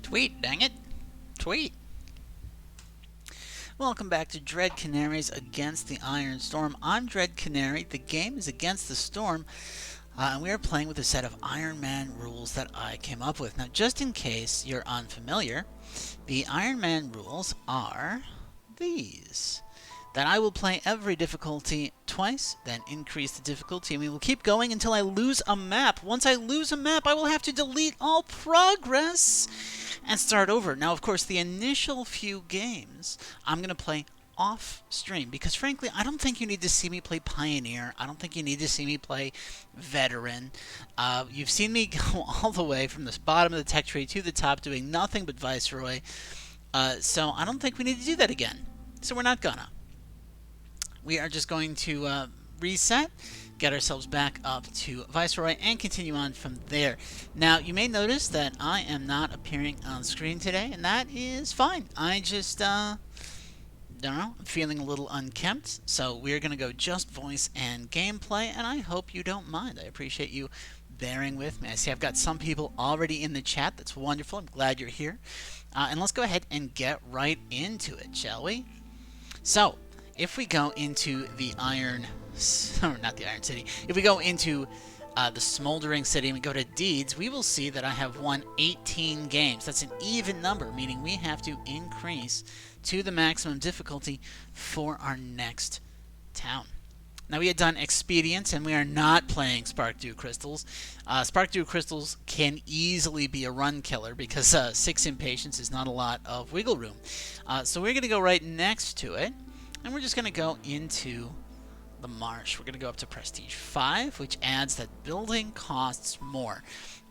Tweet, dang it. Tweet. Welcome back to Dread Canaries Against the Iron Storm. I'm Dread Canary. The game is Against the Storm, and we are playing with a set of Iron Man rules that I came up with. Now, just in case you're unfamiliar, the Iron Man rules are these. That I will play every difficulty twice, then increase the difficulty, and we will keep going until I lose a map. Once I lose a map, I will have to delete all progress and start over. Now, of course, the initial few games I'm going to play off stream because, frankly, I don't think you need to see me play Pioneer. I don't think you need to see me play Veteran. You've seen me go all the way from the bottom of the tech tree to the top doing nothing but Viceroy. So I don't think we need to do that again. So we're not gonna. We are just going to reset, get ourselves back up to Viceroy, and continue on from there. Now, you may notice that I am not appearing on screen today, and that is fine. I just, don't know, I'm feeling a little unkempt, so we're going to go just voice and gameplay, and I hope you don't mind. I appreciate you bearing with me. I see I've got some people already in the chat. That's wonderful. I'm glad you're here. And let's go ahead and get right into it, shall we? So, if we go into the Iron... or not the Iron City. If we go into the Smoldering City and we go to Deeds, we will see that I have won 18 games. That's an even number, meaning we have to increase to the maximum difficulty for our next town. Now, we had done Expedient, and we are not playing Spark Dew Crystals. Spark Dew Crystals can easily be a run killer because 6 Impatience is not a lot of wiggle room. So we're going to go right next to it, and we're just going to go into the Marsh. We're going to go up to Prestige 5, which adds that building costs more.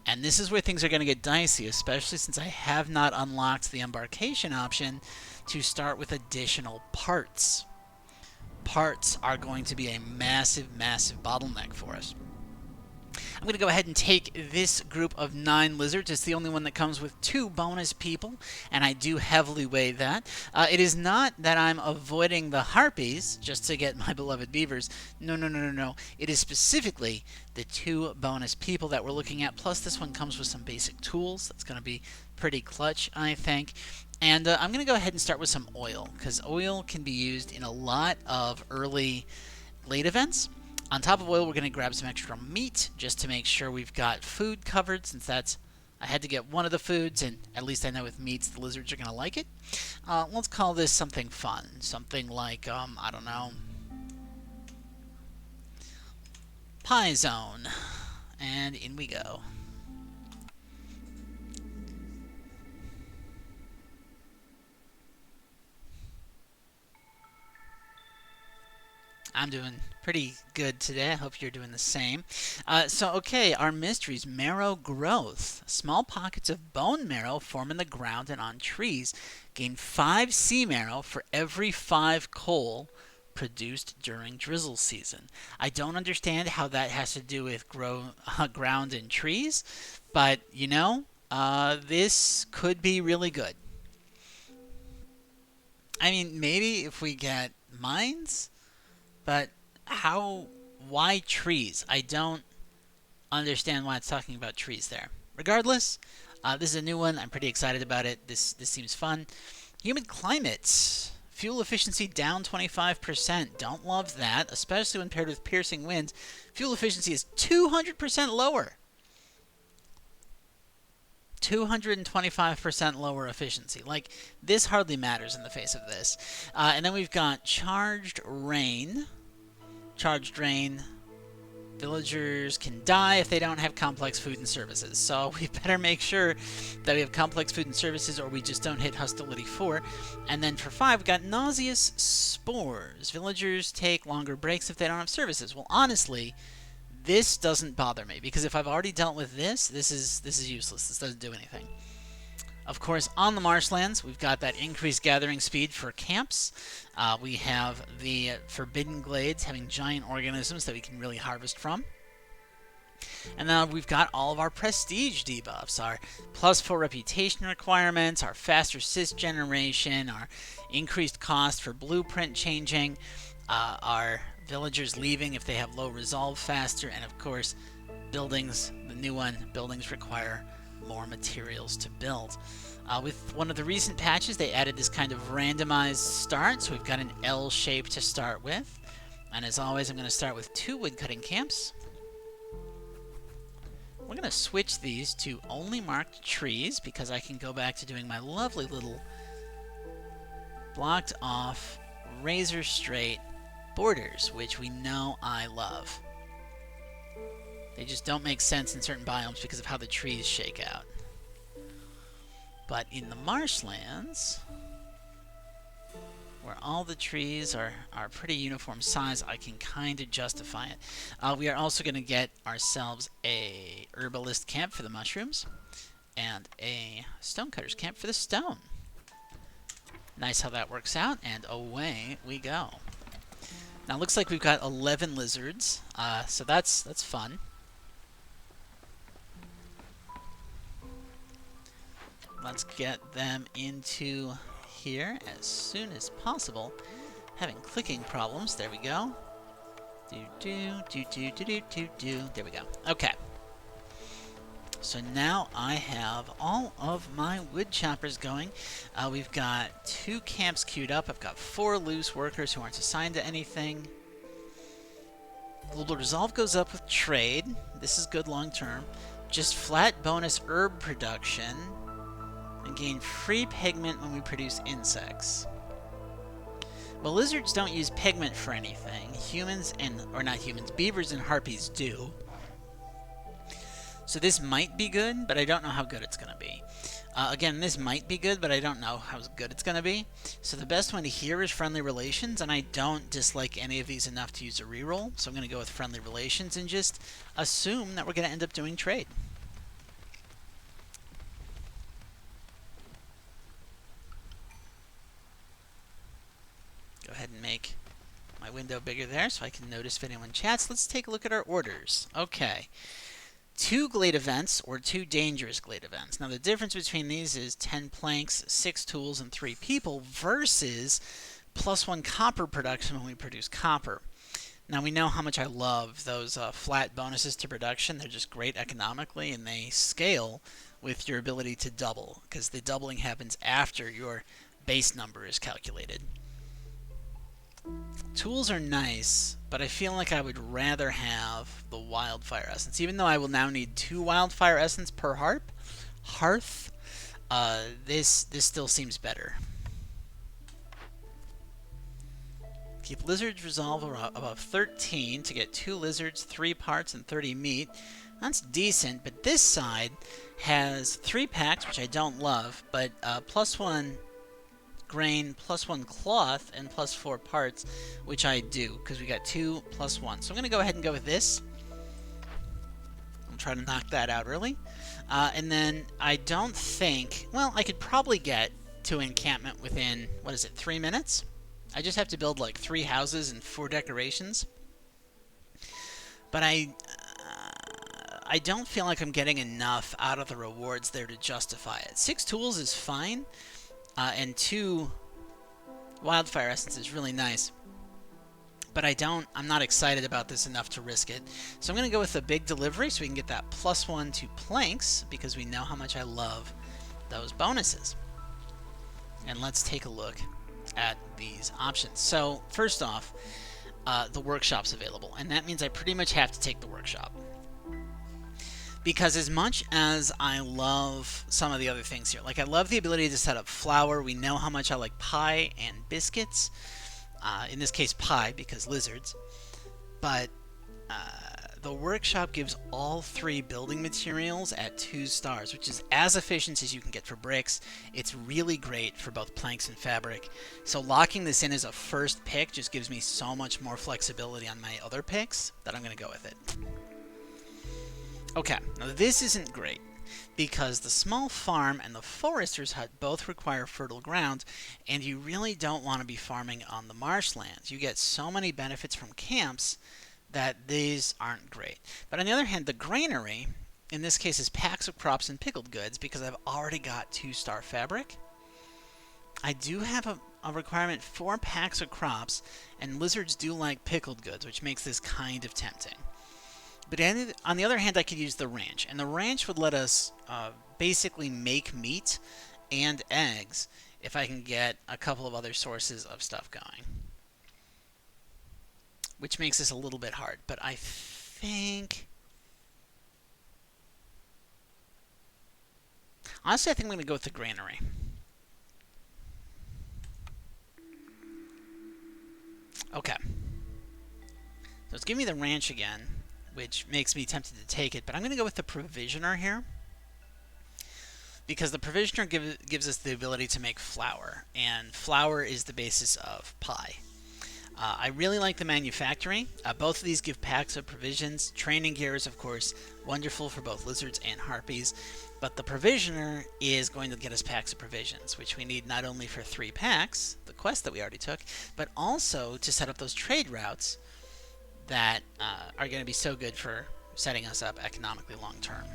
And this is where things are going to get dicey, especially since I have not unlocked the embarkation option to start with additional parts. Parts are going to be a massive, massive bottleneck for us. I'm going to go ahead and take this group of 9 lizards. It's the only one that comes with 2 bonus people, and I do heavily weigh that. It is not that I'm avoiding the harpies just to get my beloved beavers. No. It is specifically the 2 bonus people that we're looking at, plus this one comes with some basic tools. That's going to be pretty clutch, I think. And I'm going to go ahead and start with some oil, because oil can be used in a lot of late events. On top of oil, we're going to grab some extra meat just to make sure we've got food covered, since that's... I had to get one of the foods, and at least I know with meats the lizards are going to like it. Let's call this something fun. Something like, I don't know, Pie Zone. And in we go. I'm doing pretty good today. I hope you're doing the same. Okay, our mysteries. Marrow growth. Small pockets of bone marrow form in the ground and on trees. Gain 5 sea marrow for every 5 coal produced during drizzle season. I don't understand how that has to do with ground and trees, but, you know, this could be really good. I mean, maybe if we get mines... But why trees? I don't understand why it's talking about trees there. Regardless, this is a new one. I'm pretty excited about it. This seems fun. Humid climates. Fuel efficiency down 25%. Don't love that, especially when paired with piercing winds. Fuel efficiency is 200% lower. 225% lower efficiency. Like, this hardly matters in the face of this. And then we've got Charged Rain. Charged Rain. Villagers can die if they don't have complex food and services. So we better make sure that we have complex food and services, or we just don't hit Hostility 4. And then for 5, we've got Nauseous Spores. Villagers take longer breaks if they don't have services. Well, honestly, this doesn't bother me, because if I've already dealt with this is useless. This doesn't do anything. Of course, on the Marshlands, we've got that increased gathering speed for camps. We have the Forbidden Glades having giant organisms that we can really harvest from. And now we've got all of our prestige debuffs, our +4 reputation requirements, our faster sys generation, our increased cost for blueprint changing, our villagers leaving if they have low resolve faster, and of course, buildings, the new one, buildings require more materials to build. With one of the recent patches, they added this kind of randomized start, so we've got an L shape to start with. And as always, I'm going to start with 2 woodcutting camps. We're going to switch these to only marked trees because I can go back to doing my lovely little blocked off, razor straight borders, which we know I love. They just don't make sense in certain biomes because of how the trees shake out. But in the marshlands, where all the trees are pretty uniform size, I can kind of justify it. We are also going to get ourselves a herbalist camp for the mushrooms and a stonecutter's camp for the stone. Nice how that works out, and away we go. Now it looks like we've got 11 lizards, so that's fun. Let's get them into here as soon as possible. Having clicking problems. There we go. There we go. Okay. So now I have all of my wood choppers going. We've got 2 camps queued up. I've got 4 loose workers who aren't assigned to anything. Global Resolve goes up with trade. This is good long term. Just flat bonus herb production. And gain free pigment when we produce insects. Well, lizards don't use pigment for anything. Humans or not humans, beavers and harpies do. So this might be good, but I don't know how good it's going to be. Again, this might be good, but I don't know how good it's going to be. So the best one to here is Friendly Relations, and I don't dislike any of these enough to use a reroll. So I'm going to go with Friendly Relations and just assume that we're going to end up doing trade. Go ahead and make my window bigger there so I can notice if anyone chats. Let's take a look at our orders. Okay. 2 glade events or 2 dangerous glade events. Now the difference between these is 10 planks, 6 tools, and 3 people versus +1 copper production when we produce copper. Now we know how much I love those flat bonuses to production. They're just great economically, and they scale with your ability to double because the doubling happens after your base number is calculated. Tools are nice, but I feel like I would rather have the wildfire essence. Even though I will now need 2 wildfire essence per hearth, this still seems better. Keep lizards resolve above 13 to get 2 lizards, 3 parts, and 30 meat. That's decent, but this side has 3 packs, which I don't love, but +1 grain, +1 cloth, and +4 parts, which I do, because we got 2 +1. So I'm going to go ahead and go with this. I'm trying to knock that out early. And then I don't think... Well, I could probably get to encampment within, 3 minutes? I just have to build like 3 houses and 4 decorations. But I don't feel like I'm getting enough out of the rewards there to justify it. 6 tools is fine. And 2 wildfire essence is really nice. But I'm not excited about this enough to risk it. So I'm going to go with a big delivery so we can get that +1 to planks because we know how much I love those bonuses. And let's take a look at these options. So first off, the workshop's available. And that means I pretty much have to take the workshop. Because as much as I love some of the other things here, like I love the ability to set up flour. We know how much I like pie and biscuits. In this case, pie, because lizards. But the workshop gives all 3 building materials at 2 stars, which is as efficient as you can get for bricks. It's really great for both planks and fabric. So locking this in as a first pick just gives me so much more flexibility on my other picks that I'm going to go with it. Okay, now this isn't great, because the small farm and the forester's hut both require fertile ground, and you really don't want to be farming on the marshlands. You get so many benefits from camps that these aren't great. But on the other hand, the granary, in this case, is packs of crops and pickled goods, because I've already got 2-star fabric. I do have a requirement for packs of crops, and lizards do like pickled goods, which makes this kind of tempting. But on the other hand, I could use the ranch, and the ranch would let us basically make meat and eggs if I can get a couple of other sources of stuff going. Which makes this a little bit hard, but I think... Honestly, I think I'm going to go with the granary. Okay. So it's giving me the ranch again, which makes me tempted to take it, but I'm going to go with the provisioner here. Because the provisioner gives us the ability to make flour, and flour is the basis of pie. I really like the manufacturing. Both of these give packs of provisions. Training gear is, of course, wonderful for both lizards and harpies. But the provisioner is going to get us packs of provisions, which we need not only for 3 packs, the quest that we already took, but also to set up those trade routes that are going to be so good for setting us up economically long term.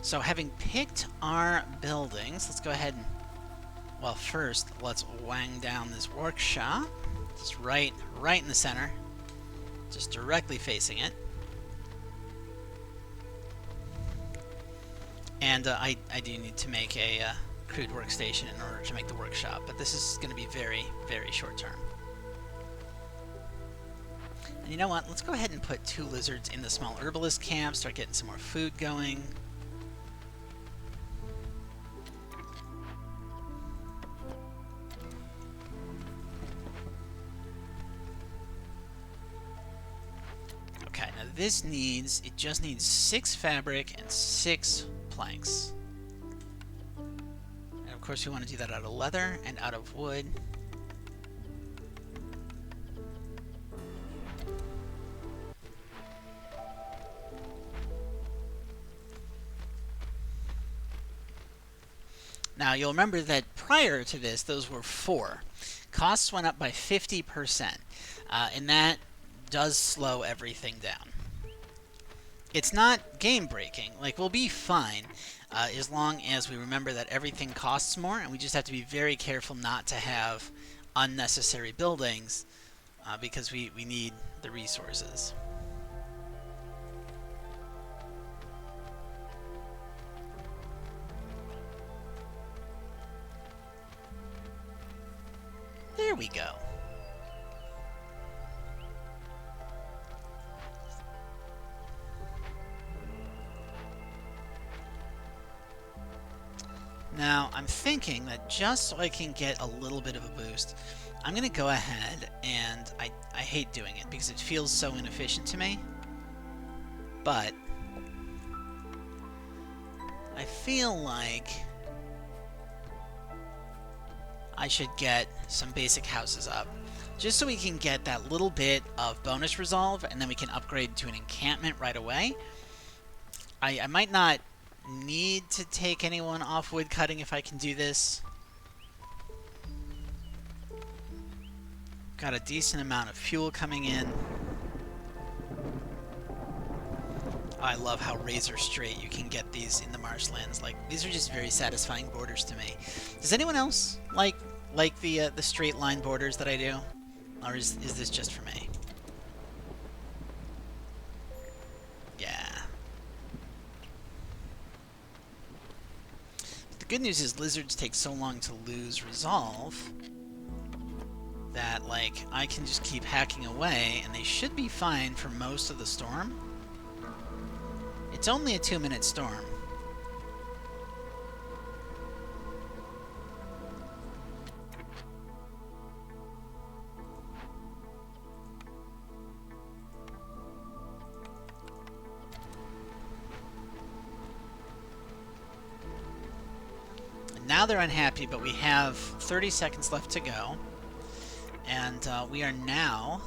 So having picked our buildings, let's go ahead and, well, first let's wang down this workshop. Just right in the center, just directly facing it. And I do need to make a crude workstation in order to make the workshop, but this is going to be very, very short term. And you know what? Let's go ahead and put 2 lizards in the small herbalist camp, start getting some more food going. Okay, now this it just needs 6 fabric and 6 planks. And of course we want to do that out of leather and out of wood. Now you'll remember that prior to this, those were 4. Costs went up by 50%, and that does slow everything down. It's not game breaking, like we'll be fine as long as we remember that everything costs more, and we just have to be very careful not to have unnecessary buildings because we need the resources. There we go. Now, I'm thinking that just so I can get a little bit of a boost, I'm going to go ahead and... I hate doing it because it feels so inefficient to me. But I feel like I should get some basic houses up, just so we can get that little bit of bonus resolve, and then we can upgrade to an encampment right away. I might not need to take anyone off wood cutting if I can do this. Got a decent amount of fuel coming in. I love how razor straight you can get these in the Marshlands. Like, these are just very satisfying borders to me. Does anyone else like the straight line borders that I do? Or is this just for me? Yeah. The good news is lizards take so long to lose resolve that, like, I can just keep hacking away and they should be fine for most of the storm. It's only a 2-minute storm. And now they're unhappy, but we have 30 seconds left to go. And we are now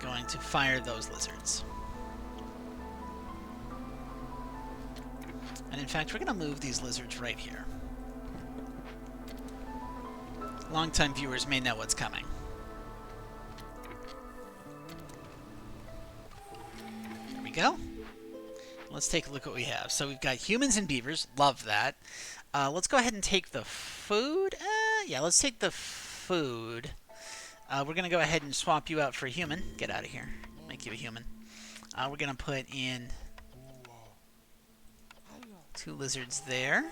going to fire those lizards. And in fact, we're going to move these lizards right here. Longtime viewers may know what's coming. There we go. Let's take a look at what we have. So we've got humans and beavers. Love that. Let's go ahead and take the food. Yeah, let's take the food. We're going to go ahead and swap you out for a human. Get out of here. Make you a human. We're going to put in 2 lizards there.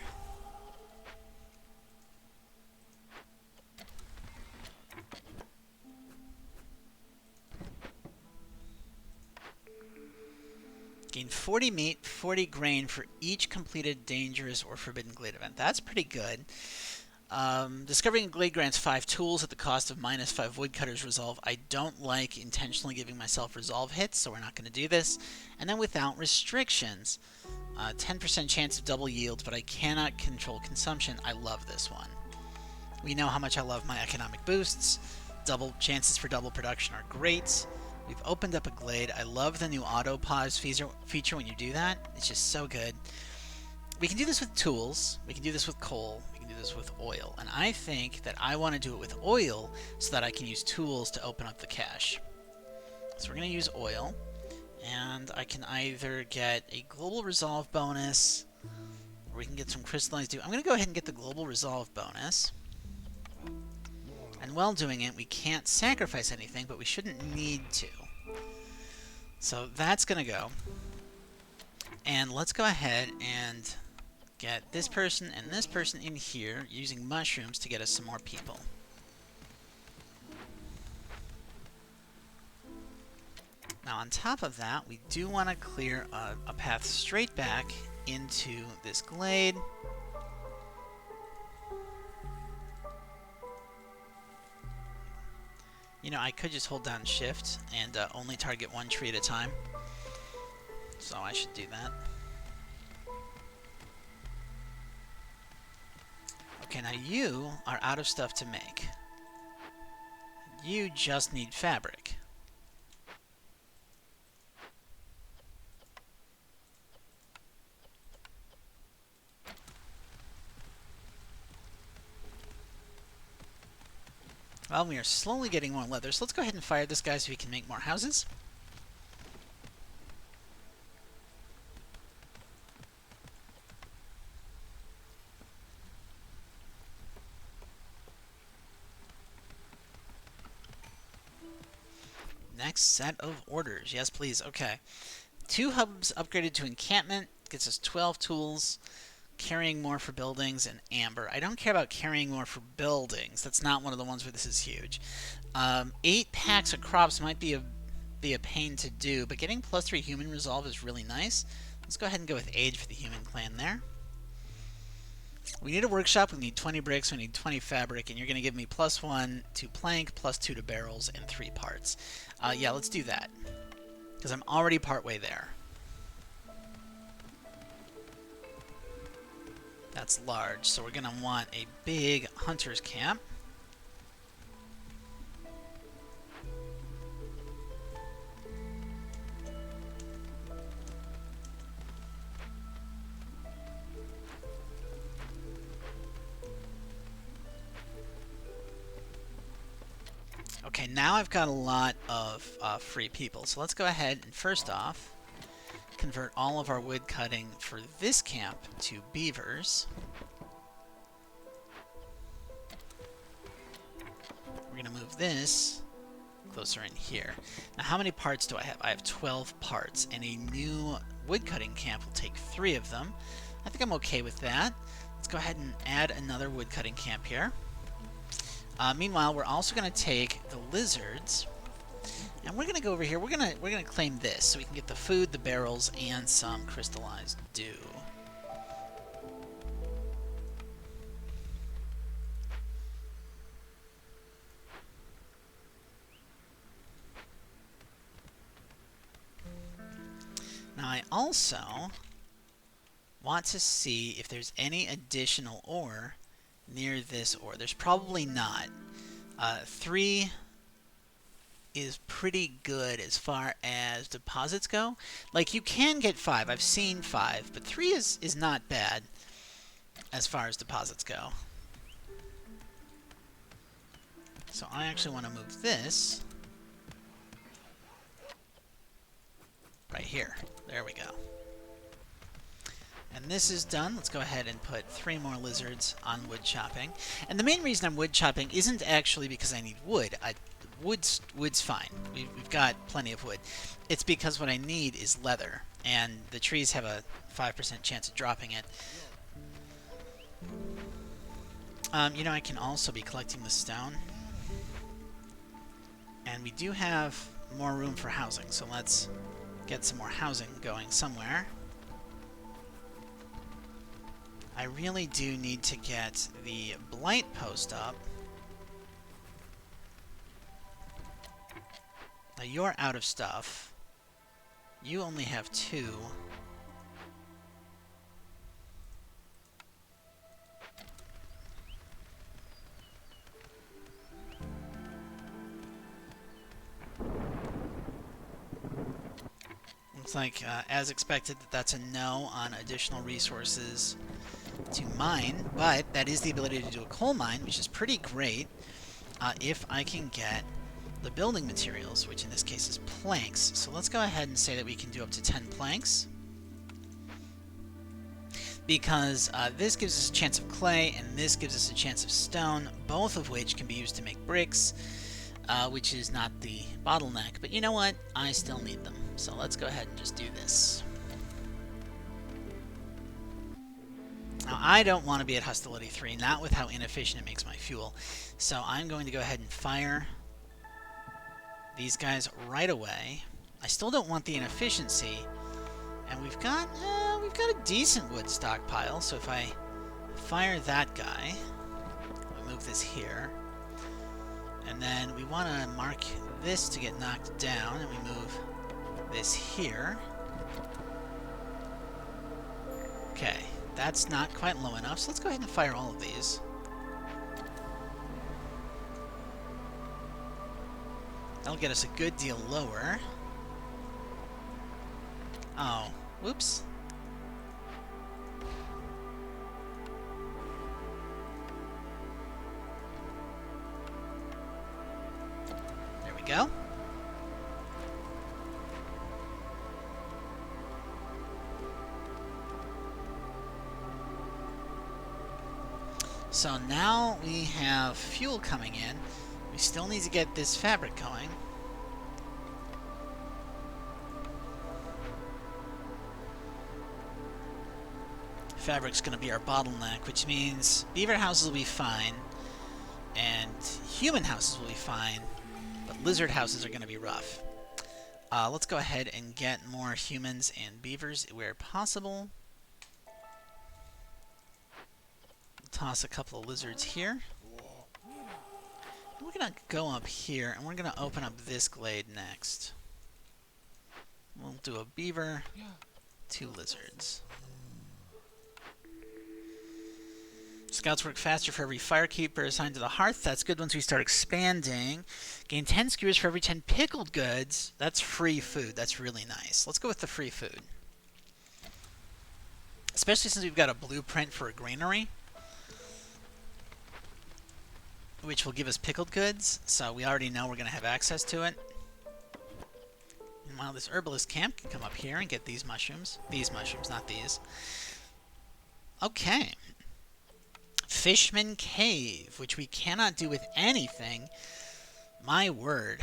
Gain 40 meat, 40 grain for each completed dangerous or forbidden glade event. That's pretty good. Discovering a glade grants 5 tools at the cost of -5 woodcutter's resolve. I don't like intentionally giving myself resolve hits, so we're not going to do this. And then without restrictions, 10% chance of double yield, but I cannot control consumption. I love this one. We know how much I love my economic boosts. Double chances for double production are great. We've opened up a glade. I love the new auto pause feature when you do that. It's just so good. We can do this with tools. We can do this with coal. We can do this with oil. And I think that I want to do it with oil so that I can use tools to open up the cache. So we're going to use oil. And I can either get a global resolve bonus, or we can get some crystallized dew. I'm going to go ahead and get the global resolve bonus. And while doing it, we can't sacrifice anything, but we shouldn't need to. So that's going to go. And let's go ahead and get this person and this person in here using mushrooms to get us some more people. Now on top of that, we do want to clear a path straight back into this glade. You know, I could just hold down shift and only target one tree at a time. So I should do that. Okay, now you are out of stuff to make. You just need fabric. Well, we are slowly getting more leather, so let's go ahead and fire this guy so we can make more houses. Next set of orders. Yes, please. Okay. 2 hubs upgraded to encampment. Gets us 12 tools. Carrying more for buildings and amber. I don't care about carrying more for buildings. That's not one of the ones where this is huge. 8 packs of crops might be a pain to do, but getting +3 human resolve is really nice. Let's go ahead and go with age for the human clan there. We need a workshop. We need 20 bricks. We need 20 fabric, and you're going to give me +1 to plank, +2 to barrels, and 3 parts. Yeah, let's do that, because I'm already partway there. That's large, so we're going to want a big hunter's camp. Okay, now I've got a lot of free people, so let's go ahead and first off convert all of our wood cutting for this camp to beavers. We're going to move this closer in here. Now, how many parts do I have? I have 12 parts, and a new wood cutting camp will take 3 of them. I think I'm okay with that. Let's go ahead and add another wood cutting camp here. Meanwhile, we're also going to take the lizards, and we're going to go over here. We're going to claim this so we can get the food, the barrels, and some crystallized dew. Now I also want to see if there's any additional ore near this ore. There's probably not. 3 is pretty good as far as deposits go. Like, you can get 5. I've seen 5, but 3 is not bad as far as deposits go. So I actually want to move this right here. There we go. And this is done. Let's go ahead and put 3 more lizards on wood chopping. And the main reason I'm wood chopping isn't actually because I need wood. wood's fine. We've got plenty of wood. It's because what I need is leather, and the trees have a 5% chance of dropping it. You know, I can also be collecting the stone. And we do have more room for housing, so let's get some more housing going somewhere. I really do need to get the blight post up. Now you're out of stuff. You only have 2. Looks like, as expected, that's a no on additional resources to mine, but that is the ability to do a coal mine, which is pretty great if I can get the building materials, which in this case is planks. So let's go ahead and say that we can do up to 10 planks, because this gives us a chance of clay, and this gives us a chance of stone, both of which can be used to make bricks, which is not the bottleneck. But you know what? I still need them. So let's go ahead and just do this. Now, I don't want to be at hostility 3, not with how inefficient it makes my fuel. So I'm going to go ahead and fire these guys right away. I still don't want the inefficiency, and we've got a decent wood stockpile. So if I fire that guy, we move this here, and then we want to mark this to get knocked down, and we move this here. Okay, that's not quite low enough, so let's go ahead and fire all of these. That'll get us a good deal lower. Oh, whoops. There we go. So now we have fuel coming in. We still need to get this fabric going. Fabric's going to be our bottleneck, which means beaver houses will be fine, and human houses will be fine, but lizard houses are going to be rough. Let's go ahead and get more humans and beavers where possible. Toss a couple of lizards here. We're going to go up here, and we're going to open up this glade next. We'll do a beaver, 2 lizards. Scouts work faster for every firekeeper assigned to the hearth. That's good once we start expanding. Gain 10 skewers for every 10 pickled goods. That's free food. That's really nice. Let's go with the free food. Especially since we've got a blueprint for a granary, which will give us pickled goods, so we already know we're going to have access to it. Meanwhile, this herbalist camp can come up here and get these mushrooms. These mushrooms, not these. Okay. Fishman Cave, which we cannot do with anything. My word.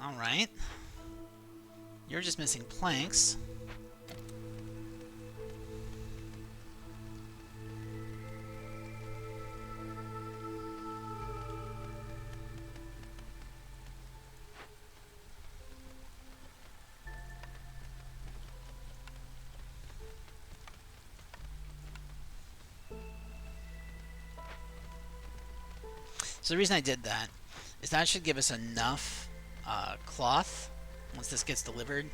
Alright. You're just missing planks. So the reason I did that is that should give us enough cloth once this gets delivered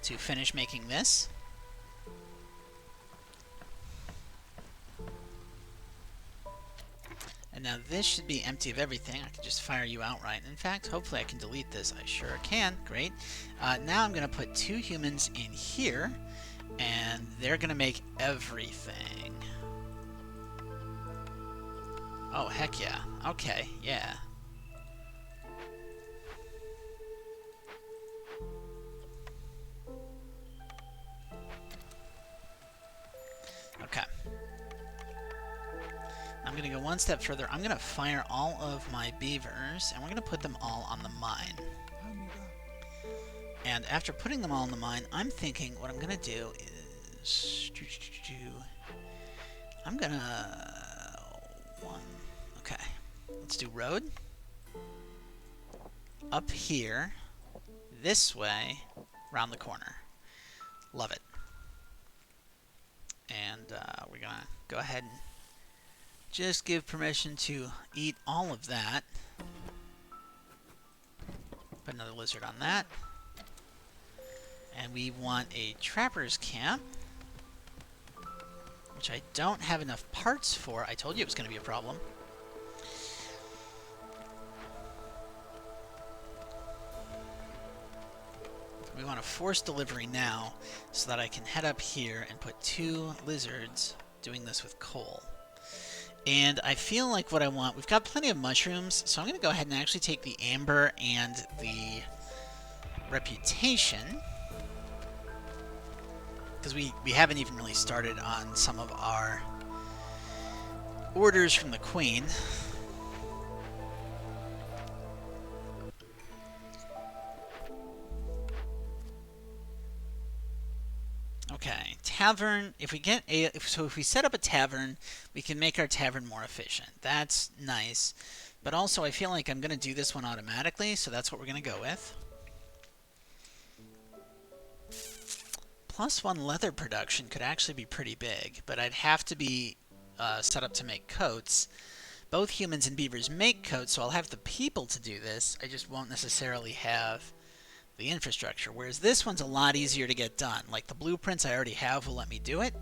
to finish making this. And now this should be empty of everything. I can just fire you outright. In fact, hopefully I can delete this. I sure can. Great. Now I'm going to put 2 humans in here, and they're going to make everything. Oh, heck yeah. Okay, yeah. Okay. I'm going to go one step further. I'm going to fire all of my beavers, and we're going to put them all on the mine. And after putting them all in the mine, I'm thinking what I'm going to do is... I'm going to... Okay. Let's do road. Up here. This way. Around the corner. Love it. And we're going to go ahead and just give permission to eat all of that. Put another lizard on that. And we want a trapper's camp, which I don't have enough parts for. I told you it was going to be a problem. We want a forced delivery now so that I can head up here and put 2 lizards doing this with coal. And I feel like what I want, we've got plenty of mushrooms, so I'm going to go ahead and actually take the amber and the reputation, because we haven't even really started on some of our orders from the Queen. Okay, tavern. If we set up a tavern, we can make our tavern more efficient. That's nice. But also, I feel like I'm going to do this one automatically, so that's what we're going to go with. +1 leather production could actually be pretty big, but I'd have to be set up to make coats. Both humans and beavers make coats, so I'll have the people to do this. I just won't necessarily have the infrastructure, whereas this one's a lot easier to get done. Like the blueprints I already have will let me do it,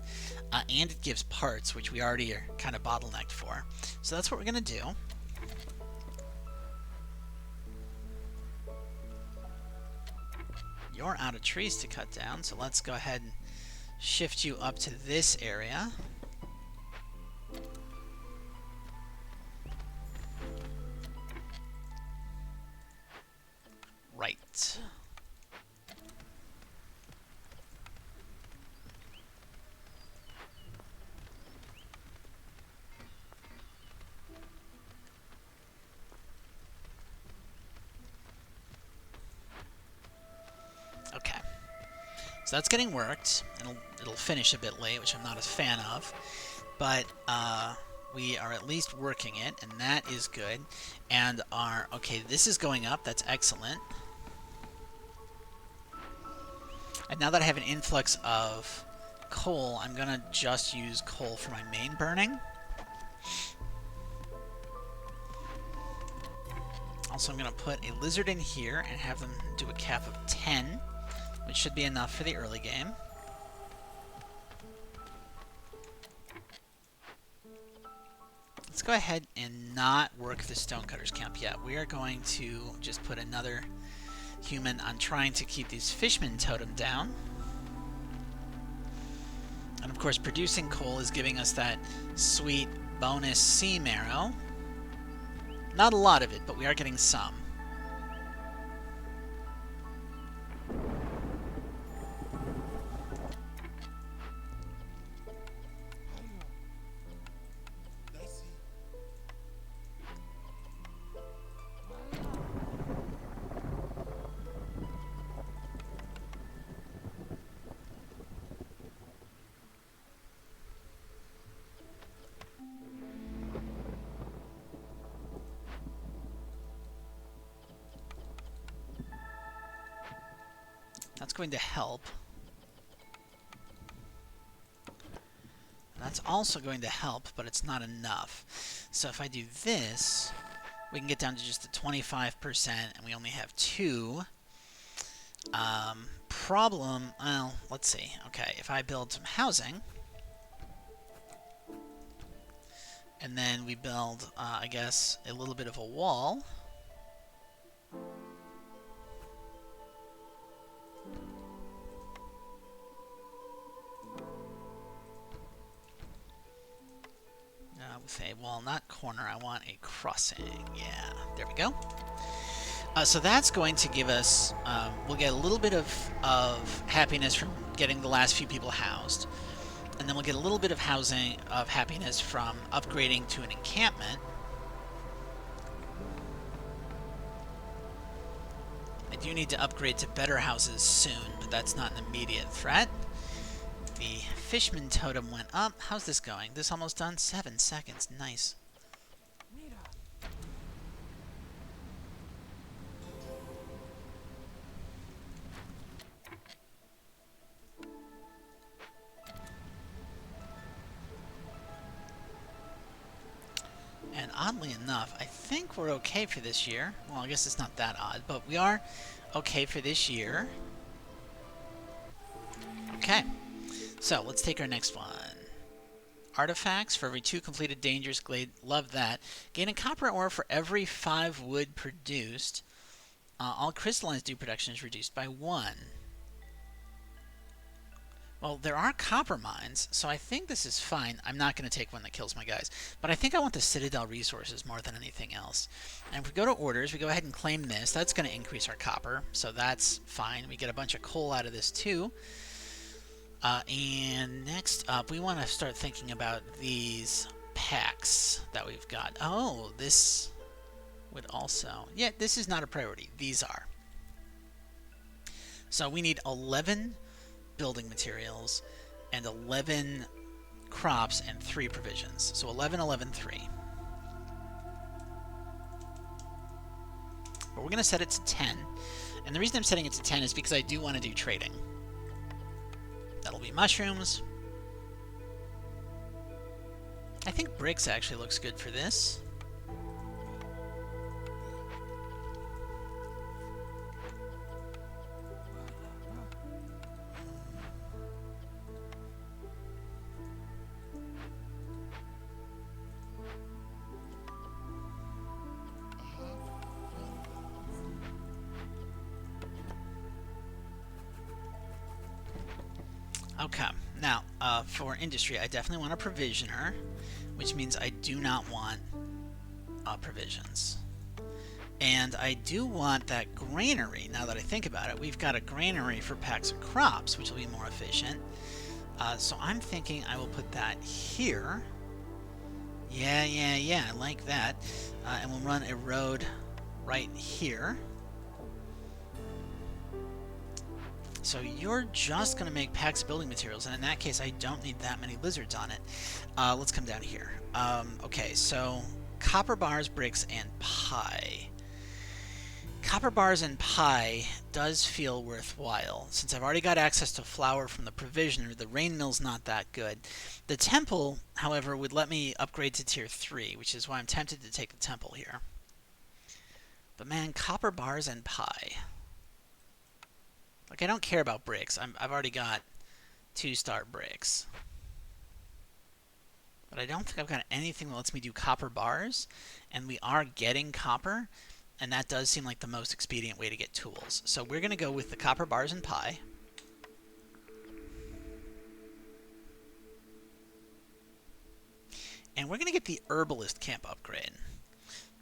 and it gives parts, which we already are kind of bottlenecked for. So that's what we're going to do. You're out of trees to cut down, so let's go ahead and shift you up to this area. Right. Okay. So that's getting worked. It'll finish a bit late, which I'm not a fan of. But we are at least working it, and that is good. And okay, this is going up. That's excellent. And now that I have an influx of coal, I'm going to just use coal for my main burning. Also, I'm going to put a lizard in here and have them do a cap of 10, which should be enough for the early game. Let's go ahead and not work the stonecutter's camp yet. We are going to just put another human on trying to keep these fishmen totem down. And of course, producing coal is giving us that sweet bonus sea marrow. Not a lot of it, but we are getting some. That's going to help. That's also going to help, but it's not enough. So if I do this, we can get down to just a 25%, and we only have 2. Problem, well, let's see. Okay, if I build some housing, and then we build, I guess, a little bit of a wall. With a wall, not corner, I want a crossing. Yeah, there we go. So that's going to give us, we'll get a little bit of happiness from getting the last few people housed. And then we'll get a little bit of housing of happiness from upgrading to an encampment. I do need to upgrade to better houses soon, but that's not an immediate threat. The Fishman totem went up. How's this going? This almost done? 7 seconds. Nice. And oddly enough, I think we're okay for this year. Well, I guess it's not that odd, but we are okay for this year. Okay, so let's take our next one. Artifacts for every 2 completed Dangerous Glade. Love that. Gain a copper ore for every 5 wood produced. All crystallized dew production is reduced by 1. Well, there are copper mines, so I think this is fine. I'm not going to take one that kills my guys. But I think I want the Citadel resources more than anything else. And if we go to orders, we go ahead and claim this. That's going to increase our copper, so that's fine. We get a bunch of coal out of this too. And next up, we want to start thinking about these packs that we've got. Oh, this would also... Yeah, this is not a priority. These are. So we need 11... building materials and 11 crops and 3 provisions. So 11, 11, 3. But we're going to set it to 10. And the reason I'm setting it to 10 is because I do want to do trading. That'll be mushrooms. I think bricks actually looks good for this. Okay, now, for industry, I definitely want a provisioner, which means I do not want provisions. And I do want that granary, now that I think about it. We've got a granary for packs of crops, which will be more efficient. So I'm thinking I will put that here. Yeah, I like that. And we'll run a road right here. So you're just going to make packs of building materials, and in that case, I don't need that many lizards on it. Let's come down here. Okay, so copper bars, bricks, and pie. Copper bars and pie does feel worthwhile. Since I've already got access to flour from the provisioner, the rain mill's not that good. The temple, however, would let me upgrade to tier 3, which is why I'm tempted to take the temple here. But man, copper bars and pie... Like, I don't care about bricks. I've already got 2-star bricks. But I don't think I've got anything that lets me do copper bars. And we are getting copper. And that does seem like the most expedient way to get tools. So we're going to go with the copper bars and pie. And we're going to get the herbalist camp upgrade.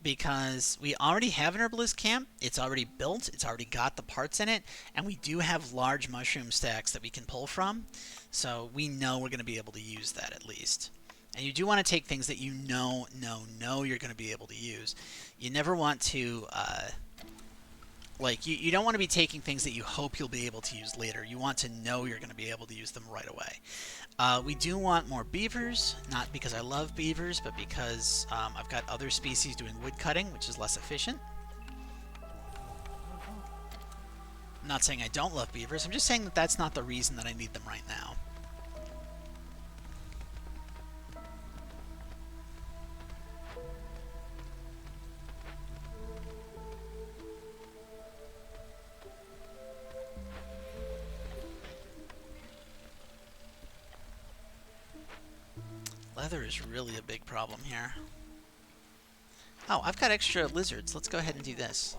Because we already have an herbalist camp, it's already built, it's already got the parts in it, and we do have large mushroom stacks that we can pull from, so we know we're going to be able to use that at least. And you do want to take things that you know you're going to be able to use. You never want to, you don't want to be taking things that you hope you'll be able to use later. You want to know you're going to be able to use them right away. We do want more beavers, not because I love beavers, but because I've got other species doing wood cutting, which is less efficient. I'm not saying I don't love beavers, I'm just saying that that's not the reason that I need them right now. Leather is really a big problem here. Oh, I've got extra lizards. Let's go ahead and do this.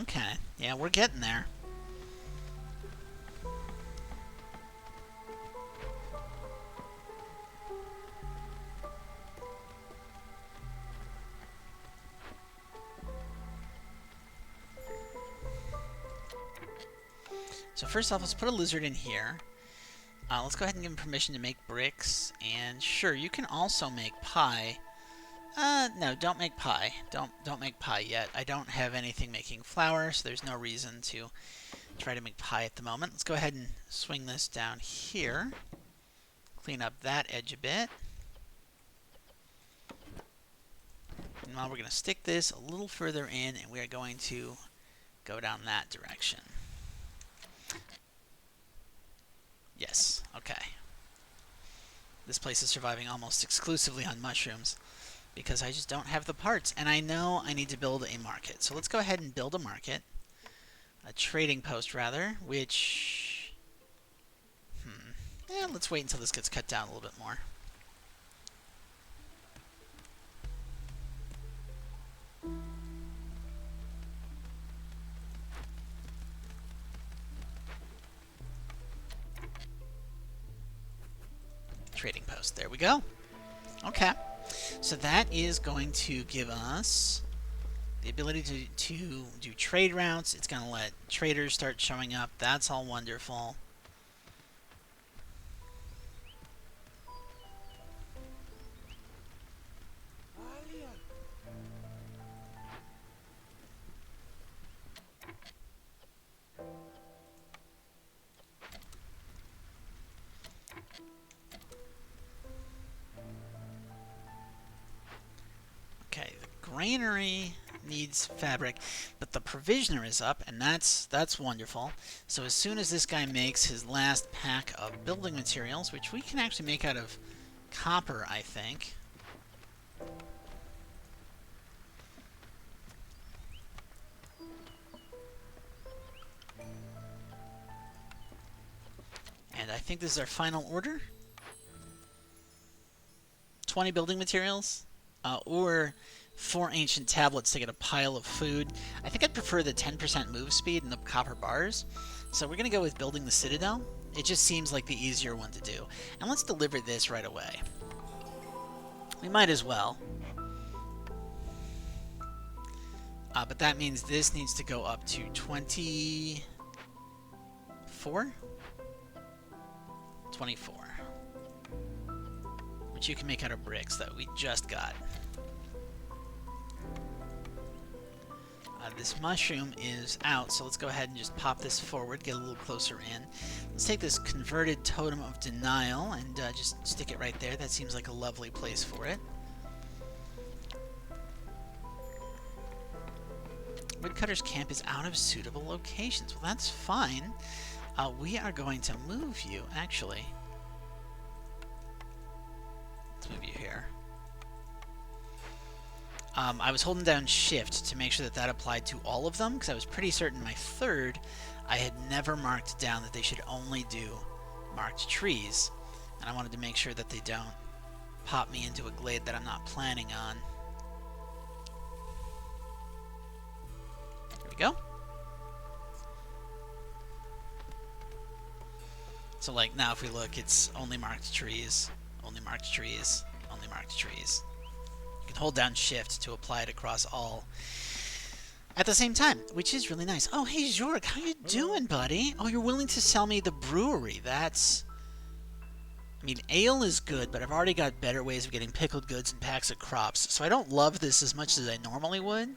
Okay, yeah, we're getting there. So first off, let's put a lizard in here. Let's go ahead and give him permission to make bricks. And sure, you can also make pie. No, don't make pie. Don't make pie yet. I don't have anything making flour, so there's no reason to try to make pie at the moment. Let's go ahead and swing this down here. Clean up that edge a bit. And now we're going to stick this a little further in, and we are going to go down that direction. Yes, okay. This place is surviving almost exclusively on mushrooms because I just don't have the parts, and I know I need to build a market. So let's go ahead and build a market. A trading post, rather, which... Yeah, let's wait until this gets cut down a little bit more. Trading post. There we go. Okay. So that is going to give us the ability to do trade routes. It's going to let traders start showing up. That's all wonderful. Okay, the granary needs fabric, but the provisioner is up, and that's wonderful. So as soon as this guy makes his last pack of building materials, which we can actually make out of copper, I think. And I think this is our final order. 20 building materials, or 4 ancient tablets to get a pile of food. I think I'd prefer the 10% move speed and the copper bars. So we're going to go with building the citadel. It just seems like the easier one to do. And let's deliver this right away. We might as well. But that means this needs to go up to 24? 24. Which you can make out of bricks that we just got. This mushroom is out, so let's go ahead and just pop this forward, get a little closer in. Let's take this converted totem of denial and just stick it right there. That seems like a lovely place for it. Woodcutter's camp is out of suitable locations. Well, that's fine. We are going to move you, actually. Let's move you here. I was holding down shift to make sure that applied to all of them, because I was pretty certain my third I had never marked down that they should only do marked trees, and I wanted to make sure that they don't pop me into a glade that I'm not planning on. There we go. So like now if we look, it's only marked trees, only marked trees, only marked trees. You can hold down shift to apply it across all at the same time, which is really nice. Oh, hey, Jorg, how you doing, buddy? Oh, you're willing to sell me the brewery. That's... I mean, ale is good, but I've already got better ways of getting pickled goods and packs of crops, so I don't love this as much as I normally would.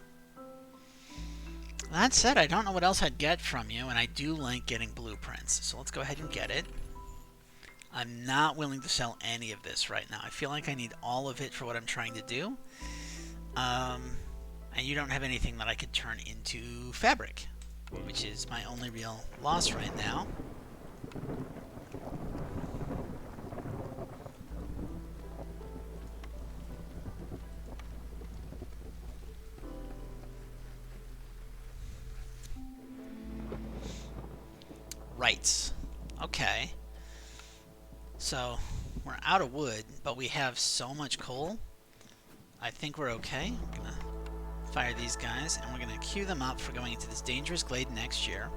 That said, I don't know what else I'd get from you, and I do like getting blueprints, so let's go ahead and get it. I'm not willing to sell any of this right now. I feel like I need all of it for what I'm trying to do. And you don't have anything that I could turn into fabric, which is my only real loss right now. Right. Okay. So, we're out of wood, but we have so much coal. I think we're okay. I'm gonna fire these guys, and we're gonna queue them up for going into this dangerous glade next year.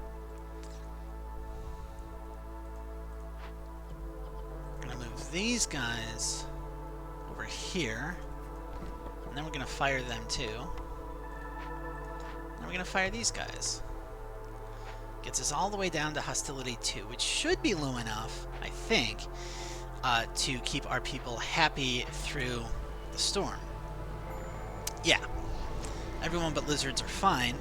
We're gonna move these guys over here, and then we're gonna fire them too. And we're gonna fire these guys. Gets us all the way down to hostility 2, which should be low enough, I think, to keep our people happy through the storm. Yeah. Everyone but lizards are fine.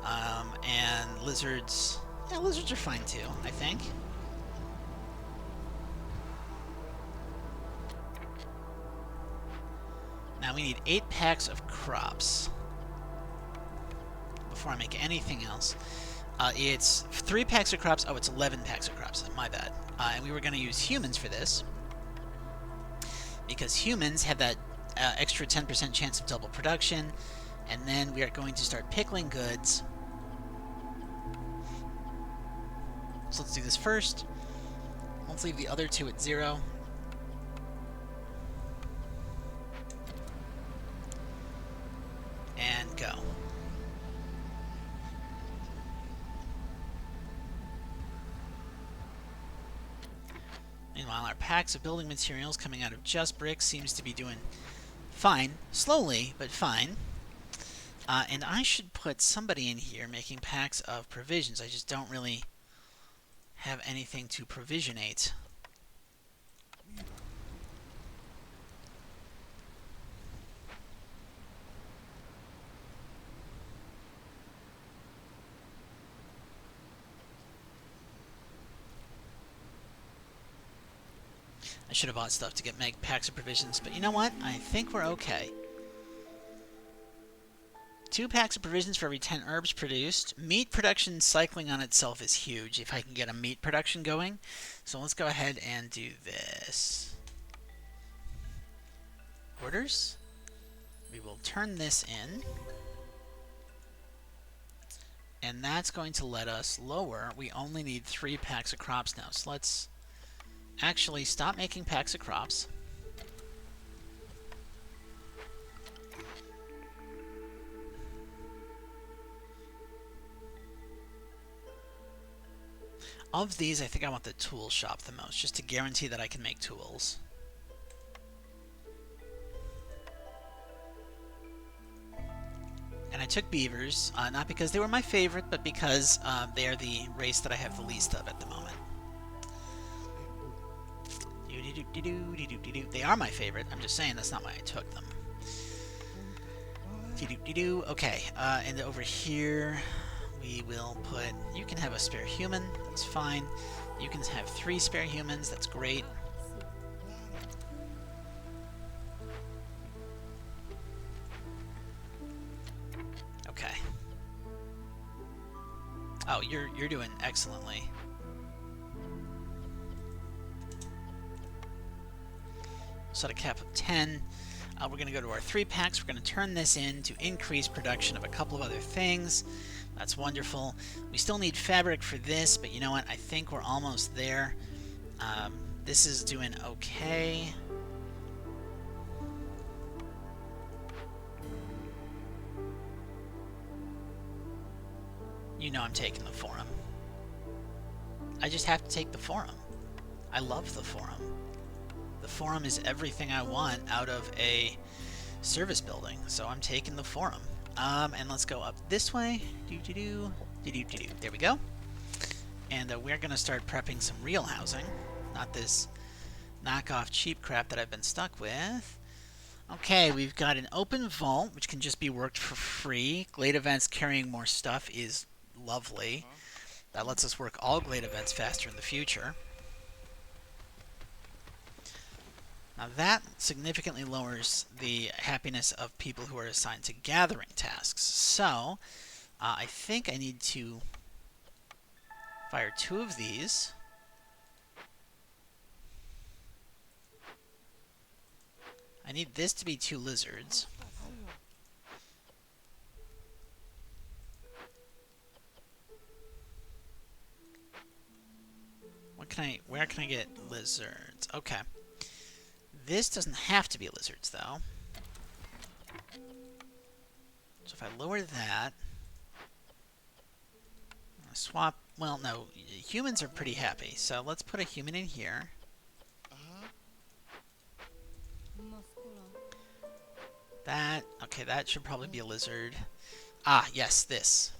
And lizards... Yeah, lizards are fine too, I think. Now we need 8 packs of crops before I make anything else. It's 3 packs of crops. Oh, it's 11 packs of crops. My bad. And we were going to use humans for this, because humans have that extra 10% chance of double production. And then we are going to start pickling goods. So let's do this first. Let's leave the other 2 at 0. And go. Meanwhile, our packs of building materials coming out of just bricks seems to be doing fine. Slowly, but fine. And I should put somebody in here making packs of provisions. I just don't really have anything to provisionate. I should have bought stuff to make packs of provisions, but you know what? I think we're okay. 2 packs of provisions for every 10 herbs produced. Meat production cycling on itself is huge if I can get a meat production going. So let's go ahead and do this. Orders. We will turn this in. And that's going to let us lower. We only need 3 packs of crops now. So let's actually stop making packs of crops. Of these, I think I want the tool shop the most, just to guarantee that I can make tools. And I took beavers, not because they were my favorite, but because they are the race that I have the least of at the moment. They are my favorite, I'm just saying that's not why I took them. Okay, and over here... we will put... You can have a spare human. That's fine. You can have 3 spare humans. That's great. Okay. Oh, you're doing excellently. Set a cap of 10. We're going to go to our 3 packs. We're going to turn this in to increase production of a couple of other things. That's wonderful. We still need fabric for this, but you know what? I think we're almost there. This is doing okay. You know I'm taking the forum. I just have to take the forum. I love the forum. The forum is everything I want out of a service building, so I'm taking the forum. And let's go up this way. There we go. And we're going to start prepping some real housing. Not this knockoff cheap crap that I've been stuck with. Okay, we've got an open vault, which can just be worked for free. Glade events carrying more stuff is lovely. That lets us work all glade events faster in the future. Now that significantly lowers the happiness of people who are assigned to gathering tasks. So, I think I need to fire 2 of these. I need this to be 2 lizards. Where can I get lizards? Okay. This doesn't have to be lizards, though. So if I lower that... swap... Well, no. Humans are pretty happy, so let's put a human in here. That... Okay, that should probably be a lizard. Ah, yes, this.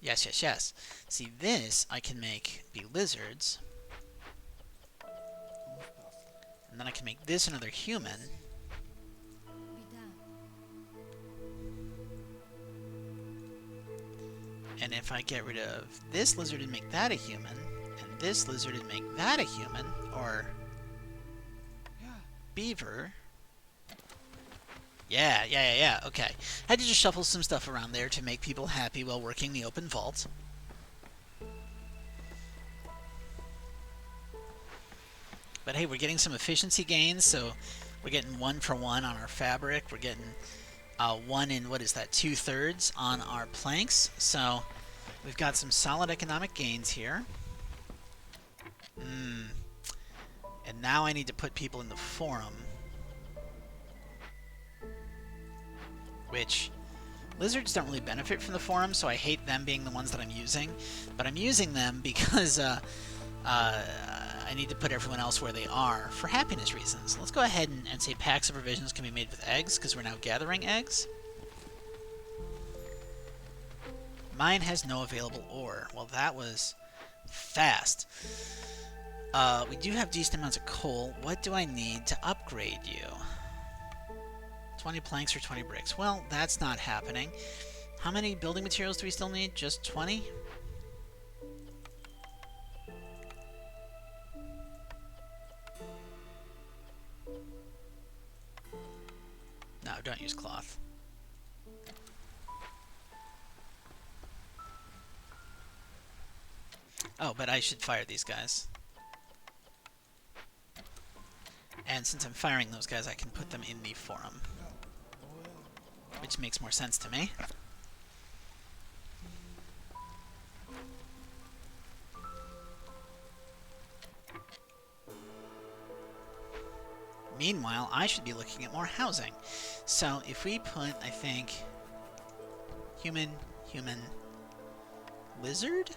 Yes, yes, yes. See, this I can make be lizards. And then I can make this another human. And if I get rid of this lizard and make that a human, and this lizard and make that a human, or beaver. Yeah, okay. Had to just shuffle some stuff around there to make people happy while working the open vault. But hey, we're getting some efficiency gains, so we're getting 1 for 1 on our fabric. We're getting 1 in, what is that, 2/3 on our planks. So we've got some solid economic gains here. And now I need to put people in the forum. Which, lizards don't really benefit from the forum, so I hate them being the ones that I'm using. But I'm using them because I need to put everyone else where they are for happiness reasons. Let's go ahead and say packs of provisions can be made with eggs, because we're now gathering eggs. Mine has no available ore. Well, that was fast. We do have decent amounts of coal. What do I need to upgrade you? 20 planks or 20 bricks. Well, that's not happening. How many building materials do we still need? Just 20? No, don't use cloth. Oh, but I should fire these guys. And since I'm firing those guys, I can put them in the forum. Which makes more sense to me. Meanwhile, I should be looking at more housing. So if we put, I think, human, lizard?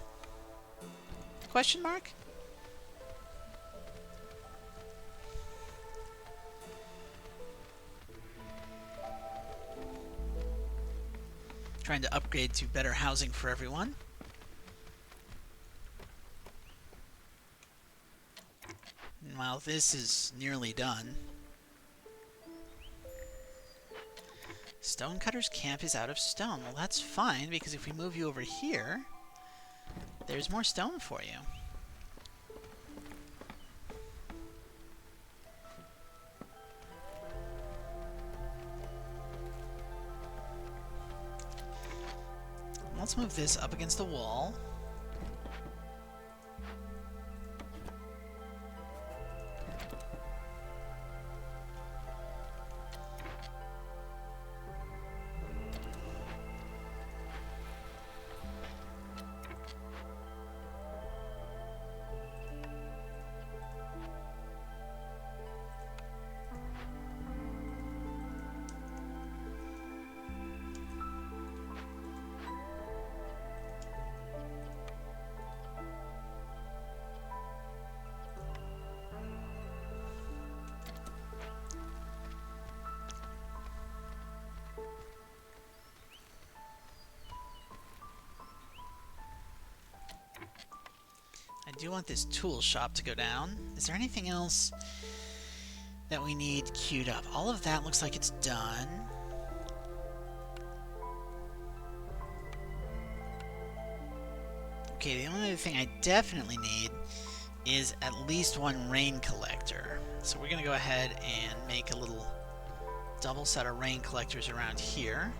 Question mark? Trying to upgrade to better housing for everyone. Meanwhile, this is nearly done. Stonecutter's camp is out of stone. Well, that's fine, because if we move you over here, there's more stone for you. Let's move this up against the wall. I do want this tool shop to go down. Is there anything else that we need queued up? All of that looks like it's done. Okay, the only other thing I definitely need is at least one rain collector. So we're going to go ahead and make a little double set of rain collectors around here.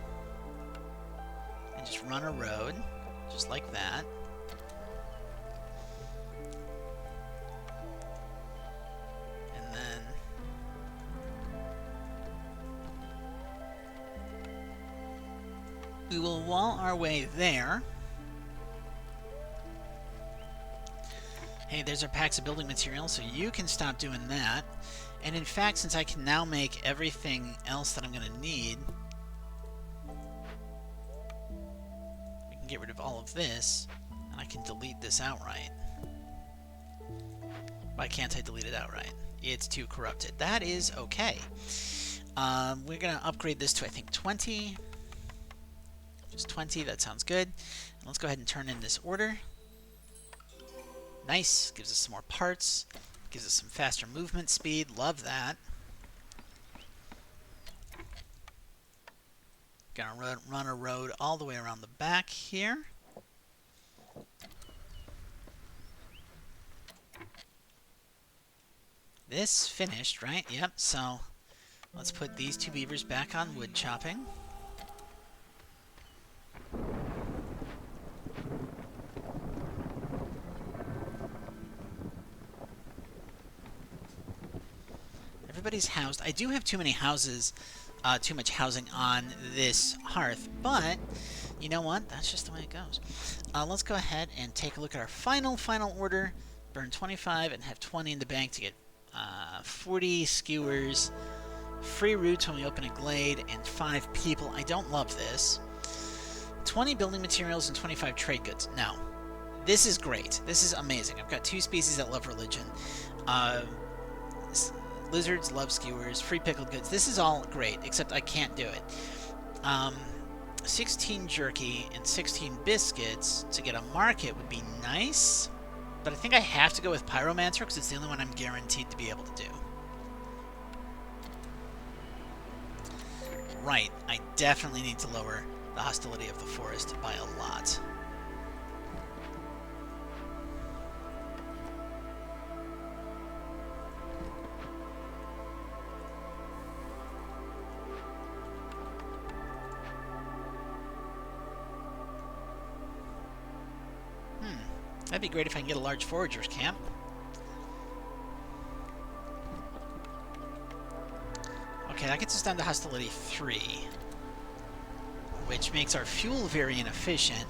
And just run a road, just like that. And then we will wall our way there. Hey, there's our packs of building materials, so you can stop doing that. And in fact, since I can now make everything else that I'm going to need, we can get rid of all of this, and I can delete this outright. Why can't I delete it outright? It's too corrupted. That is okay. We're going to upgrade this to, I think, 20. Just 20, that sounds good. Let's go ahead and turn in this order. Nice. Gives us some more parts. Gives us some faster movement speed. Love that. Gonna run a road all the way around the back here. This finished, right? Yep, so let's put these 2 beavers back on wood chopping. Everybody's housed. I do have too many houses, too much housing on this hearth, but you know what? That's just the way it goes. Let's go ahead and take a look at our final order. Burn 25 and have 20 in the bank to get 40 skewers, free roots when we open a glade, and 5 people. I don't love this. 20 building materials and 25 trade goods. No. This is great. This is amazing. I've got 2 species that love religion. Lizards love skewers, free pickled goods. This is all great, except I can't do it. 16 jerky and 16 biscuits to get a market would be nice, but I think I have to go with Pyromancer because it's the only one I'm guaranteed to be able to do. Right, I definitely need to lower the hostility of the forest by a lot. That'd be great if I can get a large forager's camp. Okay, that gets us down to hostility 3, which makes our fuel very inefficient.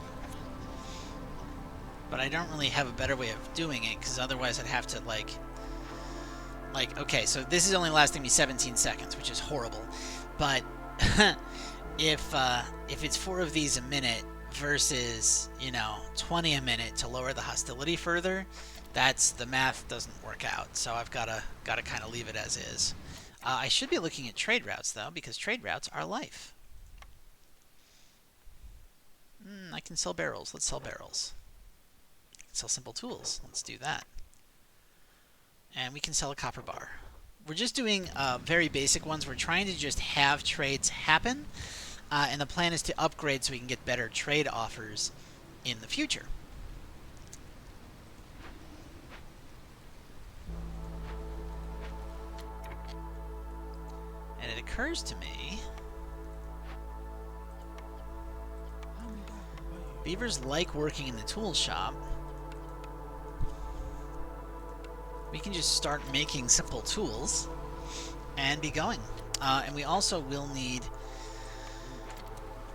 But I don't really have a better way of doing it, because otherwise I'd have to, like, okay, so this is only lasting me 17 seconds, which is horrible. But if it's 4 of these a minute versus, you know, 20 a minute to lower the hostility further, the math doesn't work out. So I've gotta kind of leave it as is. I should be looking at trade routes though, because trade routes are life. I can sell barrels. Let's sell barrels. I can sell simple tools. Let's do that. And we can sell a copper bar. We're just doing very basic ones. We're trying to just have trades happen. And the plan is to upgrade so we can get better trade offers in the future. And it occurs to me, beavers like working in the tool shop. We can just start making simple tools and be going. And we also will need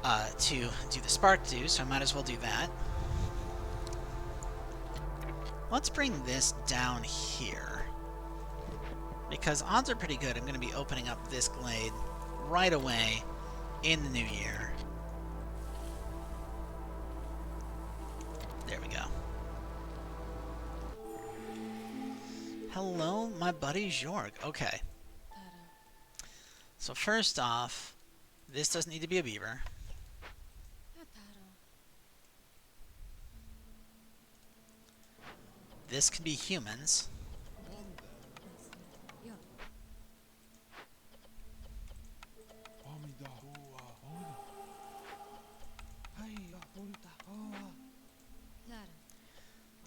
to do the spark dew, so I might as well do that. Let's bring this down here, because odds are pretty good I'm going to be opening up this glade right away in the new year. There we go. Hello, my buddy Jorg. Okay. So first off, this doesn't need to be a beaver. This can be humans.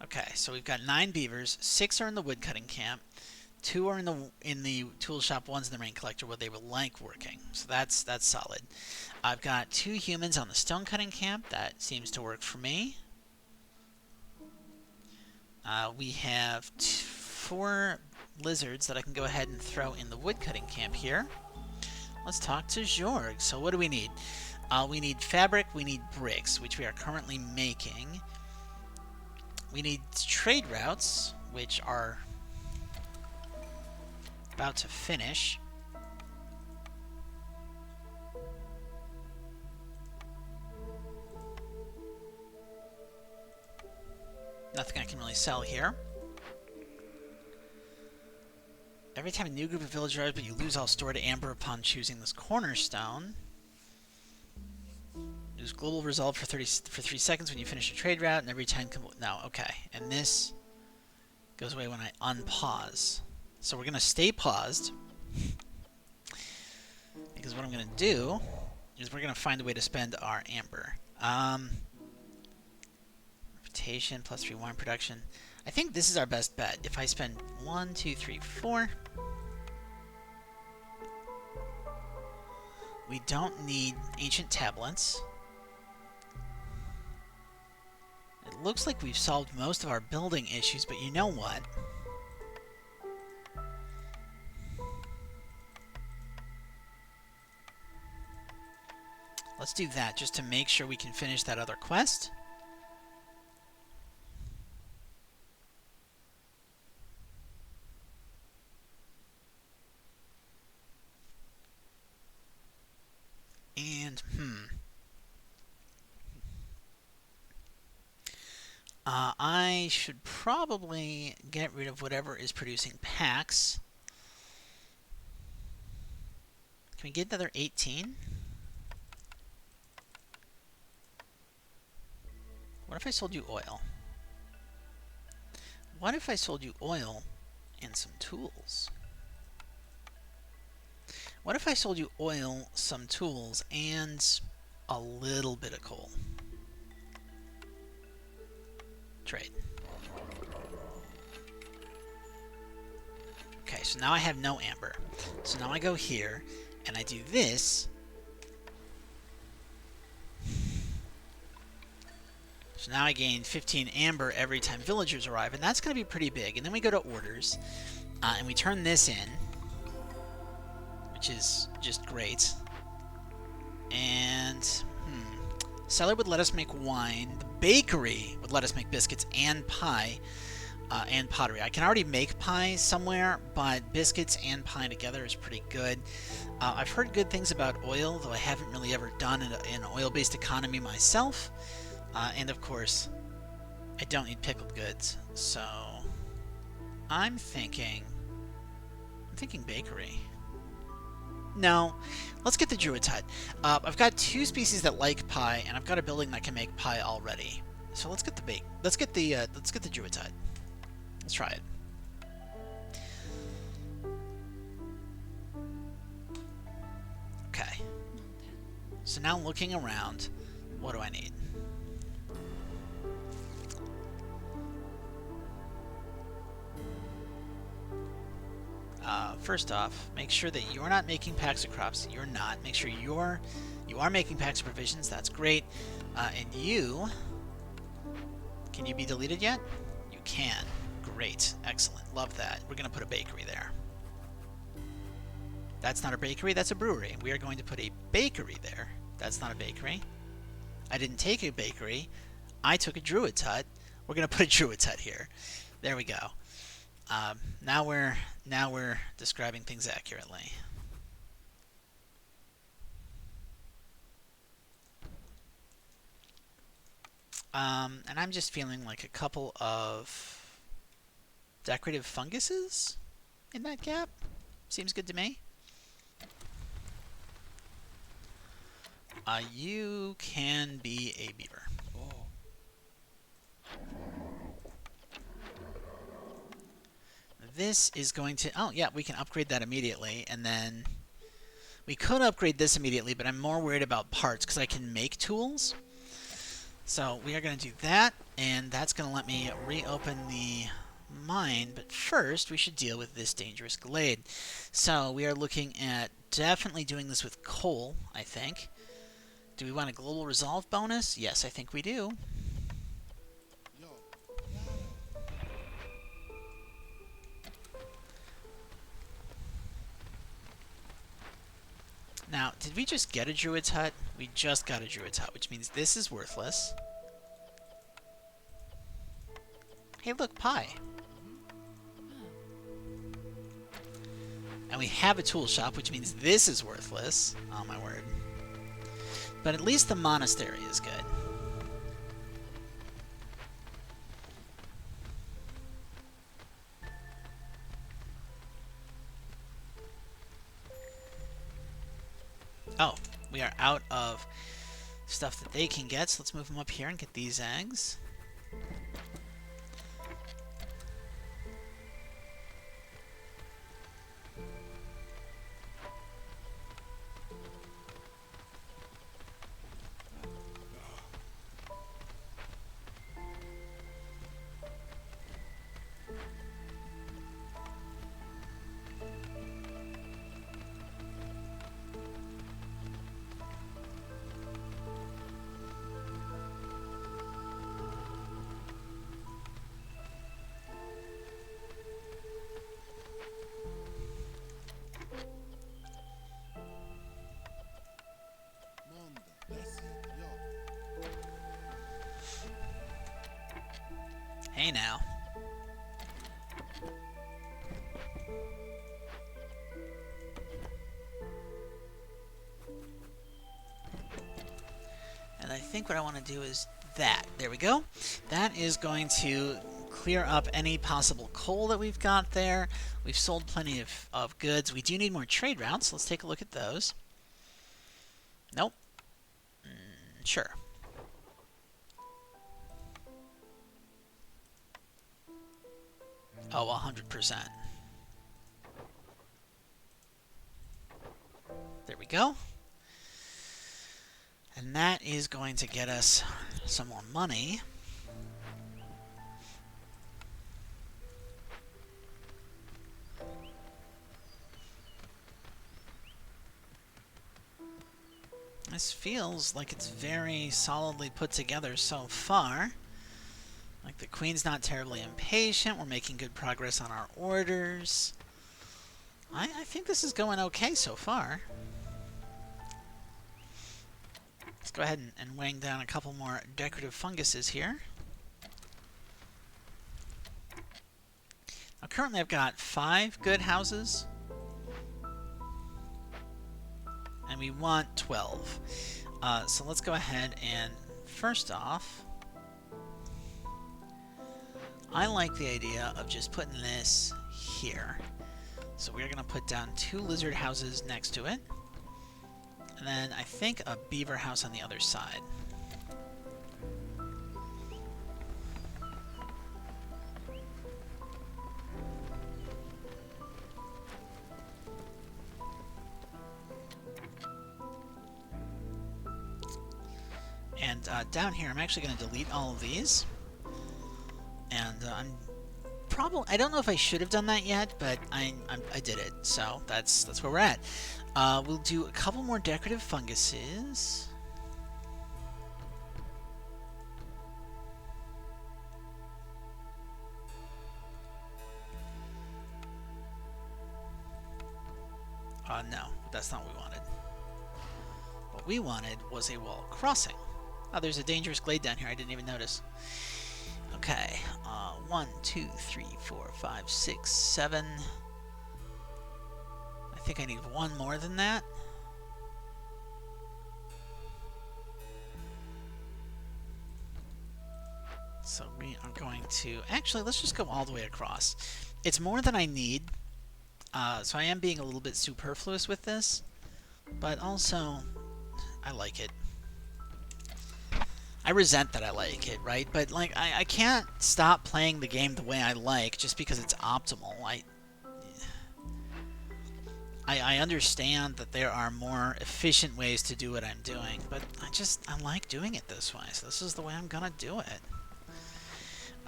Okay, so we've got 9 beavers. 6 are in the woodcutting camp. 2 are in the tool shop. 1's in the rain collector where they would like working. So that's solid. I've got 2 humans on the stone cutting camp. That seems to work for me. We have 4 lizards that I can go ahead and throw in the woodcutting camp here. Let's talk to Jorg. So what do we need? We need fabric, we need bricks, which we are currently making. We need trade routes, which are about to finish. Nothing I can really sell here. Every time a new group of villagers arrives, but you lose all stored amber upon choosing this cornerstone. Lose global resolve for 3 seconds when you finish a trade route, and every time. No, okay. And this goes away when I unpause. So we're gonna stay paused because what I'm gonna do is we're gonna find a way to spend our amber. Reputation plus 3 wine production. I think this is our best bet. If I spend 1, 2, 3, 4. We don't need ancient tablets. It looks like we've solved most of our building issues, but you know what? Let's do that just to make sure we can finish that other quest. And, I should probably get rid of whatever is producing packs. Can we get another 18? What if I sold you oil? What if I sold you oil and some tools? What if I sold you oil, some tools, and a little bit of coal? Trade. Okay, so now I have no amber. So now I go here, and I do this. So now I gain 15 amber every time villagers arrive, and that's going to be pretty big. And then we go to orders, and we turn this in, which is just great. And, Cellar would let us make wine. The bakery would let us make biscuits and pie, and pottery. I can already make pie somewhere, but biscuits and pie together is pretty good. I've heard good things about oil, though I haven't really ever done an oil-based economy myself. And of course, I don't need pickled goods, so I'm thinking bakery. No, let's get the Druid's Hut. I've got 2 species that like pie, and I've got a building that can make pie already. So let's get the Let's get the Druid's Hut. Let's try it. Okay. So now looking around, what do I need? First off, make sure that you're not making packs of crops. You're not. Make sure you are making packs of provisions. That's great. And you... Can you be deleted yet? You can. Great. Excellent. Love that. We're going to put a bakery there. That's not a bakery. That's a brewery. We are going to put a bakery there. That's not a bakery. I didn't take a bakery. I took a Druid's Hut. We're going to put a Druid's Hut here. There we go. Now we're describing things accurately. And I'm just feeling like a couple of decorative funguses in that gap. Seems good to me. You can be a beaver. This is going to... Oh, yeah, we can upgrade that immediately, and then... We could upgrade this immediately, but I'm more worried about parts, because I can make tools. So we are going to do that, and that's going to let me reopen the mine, but first we should deal with this dangerous glade. So we are looking at definitely doing this with coal, I think. Do we want a global resolve bonus? Yes, I think we do. Now, did we just get a Druid's Hut? We just got a Druid's Hut, which means this is worthless. Hey, look, pie. And we have a tool shop, which means this is worthless. Oh, my word. But at least the monastery is good. Oh, we are out of stuff that they can get. So let's move them up here and get these eggs. Hey now. And I think what I want to do is that. There we go. That is going to clear up any possible coal that we've got there. We've sold plenty of goods. We do need more trade routes. Let's take a look at those. Nope. Sure. Oh, 100%. There we go. And that is going to get us some more money. This feels like it's very solidly put together so far. Like the queen's not terribly impatient. We're making good progress on our orders. I think this is going okay so far. Let's go ahead and weighing down a couple more decorative funguses here. Now currently I've got 5 good houses. And we want 12. So let's go ahead and first off, I like the idea of just putting this here. So we're going to put down 2 lizard houses next to it. And then I think a beaver house on the other side. And down here, I'm actually going to delete all of these. And I don't know if I should have done that yet, but I did it. So that's where we're at. We'll do a couple more decorative funguses. No, that's not what we wanted. What we wanted was a wall crossing. Oh, there's a dangerous glade down here. I didn't even notice. Okay, 1, 2, 3, 4, 5, 6, 7. I think I need one more than that. So we are going to... Actually, let's just go all the way across. It's more than I need, so I am being a little bit superfluous with this, but also I like it. I resent that I like it, right? But like, I can't stop playing the game the way I like just because it's optimal. I understand that there are more efficient ways to do what I'm doing, but I like doing it this way, so this is the way I'm gonna do it.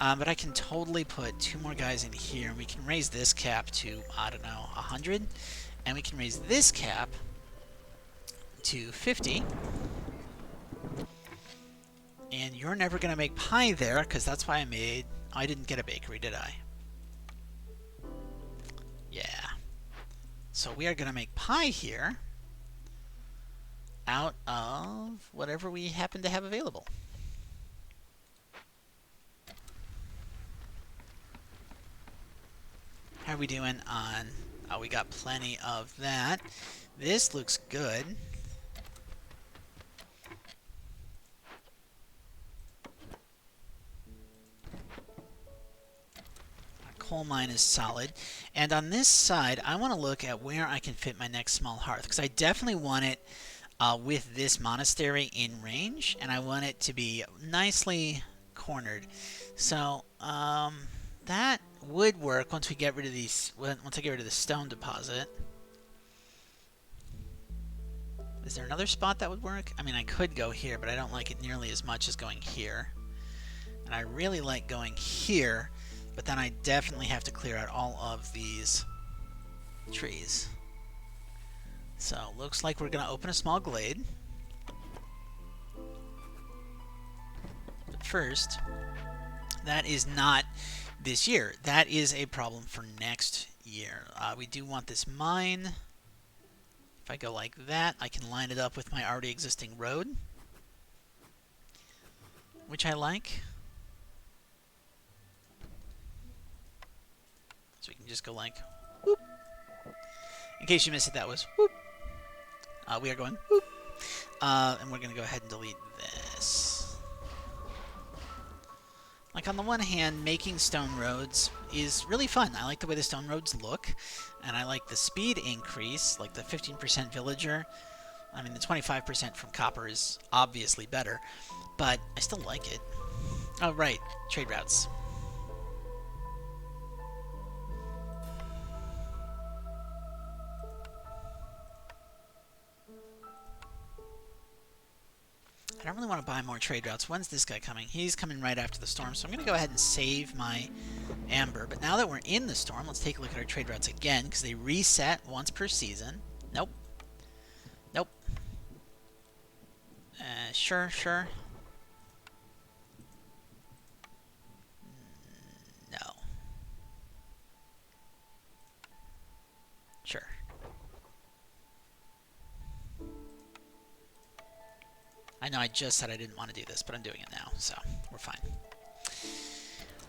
But I can totally put 2 more guys in here, and we can raise this cap to, I don't know, 100, and we can raise this cap to 50. And you're never going to make pie there, because that's why I didn't get a bakery, did I? Yeah. So we are going to make pie here out of whatever we happen to have available. How are we doing on... Oh, we got plenty of that. This looks good. Coal mine is solid. And on this side, I want to look at where I can fit my next small hearth, because I definitely want it with this monastery in range, and I want it to be nicely cornered. So that would work once we get rid of these. Once I get rid of the stone deposit. Is there another spot that would work? I mean, I could go here, but I don't like it nearly as much as going here. And I really like going here, but then I definitely have to clear out all of these trees. So, looks like we're going to open a small glade. But first, that is not this year. That is a problem for next year. We do want this mine. If I go like that, I can line it up with my already existing road, which I like. So we can just go like, whoop. In case you missed it, that was whoop. We are going whoop. And we're going to go ahead and delete this. Like, on the one hand, making stone roads is really fun. I like the way the stone roads look, and I like the speed increase, like the 15% villager. I mean, the 25% from copper is obviously better, but I still like it. Oh, right, trade routes. I don't really want to buy more trade routes. When's this guy coming? He's coming right after the storm, so I'm going to go ahead and save my amber. But now that we're in the storm, let's take a look at our trade routes again, because they reset once per season. Nope. Nope. Sure. No. Sure. I know I just said I didn't want to do this, but I'm doing it now, so we're fine.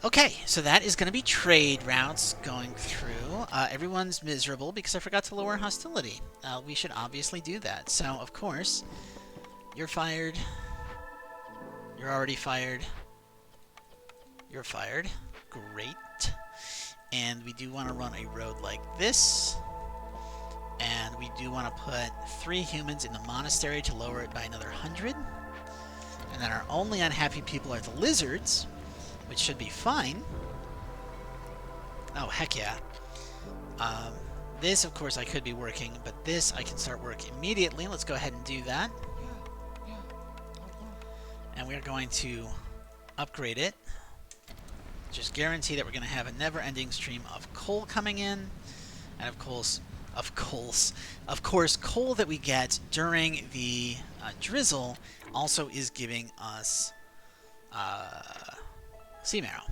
Okay, so that is going to be trade routes going through. Everyone's miserable because I forgot to lower hostility. We should obviously do that. So, of course, you're fired. You're already fired. You're fired. Great. And we do want to run a road like this. And we do want to put 3 humans in the monastery to lower it by another 100. And then our only unhappy people are the lizards, which should be fine. Oh, heck yeah. This, of course, I could be working, but this I can start work immediately. Let's go ahead and do that. And we're going to upgrade it. Just guarantee that we're going to have a never-ending stream of coal coming in. And of course, coal that we get during the drizzle also is giving us sea marrow.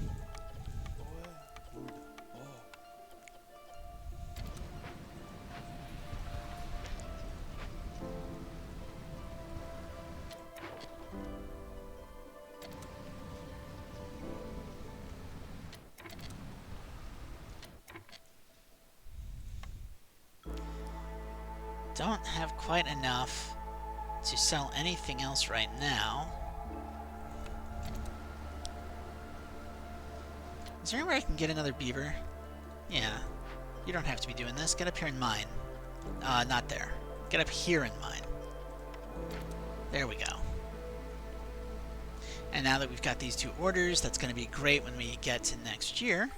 Don't have quite enough to sell anything else right now. Is there anywhere I can get another beaver? Yeah. You don't have to be doing this. Get up here in mine. Not there. Get up here in mine. There we go. And now that we've got these 2 orders, that's going to be great when we get to next year,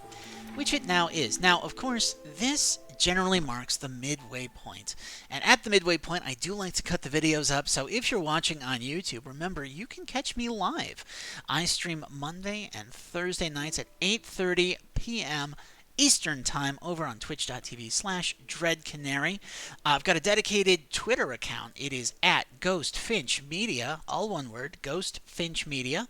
which it now is. Now, of course, this generally marks the midway point. And at the midway point, I do like to cut the videos up, so if you're watching on YouTube, remember, you can catch me live. I stream Monday and Thursday nights at 8:30 p.m. Eastern Time over on twitch.tv/DreadCanary. I've got a dedicated Twitter account. It is at GhostFinchMedia, all one word, GhostFinchMedia,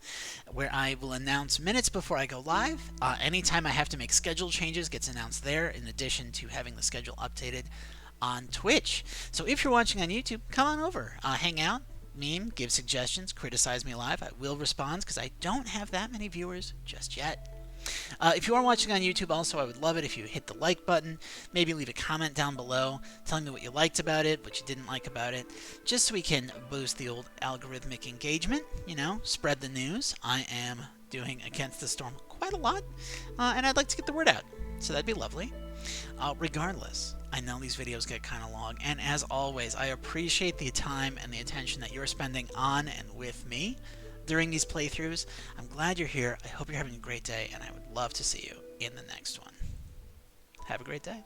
where I will announce minutes before I go live. Anytime I have to make schedule changes gets announced there, in addition to having the schedule updated on Twitch. So if you're watching on YouTube, come on over, hang out, meme, give suggestions, criticize me live. I will respond because I don't have that many viewers just yet. If you are watching on YouTube also, I would love it if you hit the like button, maybe leave a comment down below telling me what you liked about it, what you didn't like about it, just so we can boost the old algorithmic engagement, you know, spread the news. I am doing Against the Storm quite a lot, and I'd like to get the word out, so that'd be lovely. Regardless, I know these videos get kind of long, and as always, I appreciate the time and the attention that you're spending on and with me during these playthroughs. I'm glad you're here. I hope you're having a great day, and I would love to see you in the next one. Have a great day.